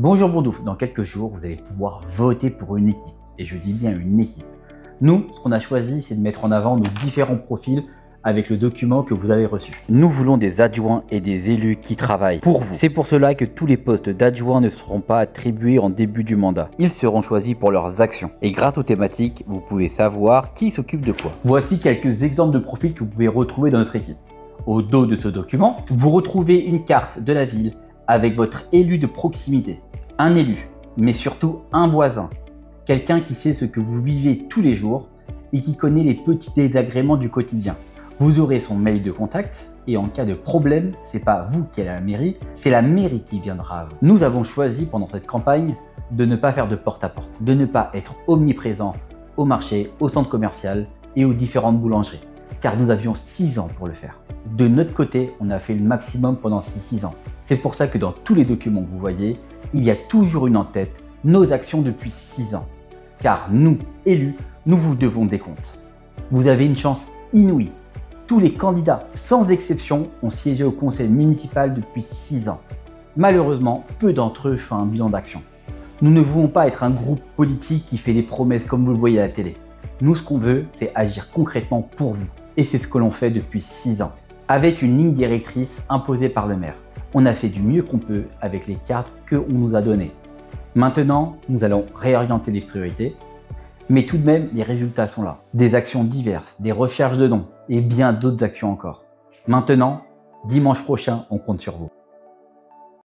Bonjour Bourdouf, dans quelques jours, vous allez pouvoir voter pour une équipe. Et je dis bien une équipe. Nous, ce qu'on a choisi, c'est de mettre en avant nos différents profils avec le document que vous avez reçu. Nous voulons des adjoints et des élus qui travaillent pour vous. C'est pour cela que tous les postes d'adjoints ne seront pas attribués en début du mandat. Ils seront choisis pour leurs actions. Et grâce aux thématiques, vous pouvez savoir qui s'occupe de quoi. Voici quelques exemples de profils que vous pouvez retrouver dans notre équipe. Au dos de ce document, vous retrouvez une carte de la ville avec votre élu de proximité. Un élu, mais surtout un voisin. Quelqu'un qui sait ce que vous vivez tous les jours et qui connaît les petits désagréments du quotidien. Vous aurez son mail de contact et en cas de problème, c'est pas vous qui allez à la mairie, c'est la mairie qui viendra à vous. Nous avons choisi pendant cette campagne de ne pas faire de porte-à-porte, de ne pas être omniprésent au marché, au centre commercial et aux différentes boulangeries, car nous avions 6 ans pour le faire. De notre côté, on a fait le maximum pendant ces 6 ans. C'est pour ça que dans tous les documents que vous voyez, il y a toujours une en tête, nos actions depuis 6 ans. Car nous, élus, nous vous devons des comptes. Vous avez une chance inouïe. Tous les candidats, sans exception, ont siégé au conseil municipal depuis 6 ans. Malheureusement, peu d'entre eux font un bilan d'action. Nous ne voulons pas être un groupe politique qui fait des promesses comme vous le voyez à la télé. Nous, ce qu'on veut, c'est agir concrètement pour vous. Et c'est ce que l'on fait depuis 6 ans. Avec une ligne directrice imposée par le maire. On a fait du mieux qu'on peut avec les cartes qu'on nous a données. Maintenant, nous allons réorienter les priorités, mais tout de même, les résultats sont là. Des actions diverses, des recherches de dons et bien d'autres actions encore. Maintenant, dimanche prochain, on compte sur vous.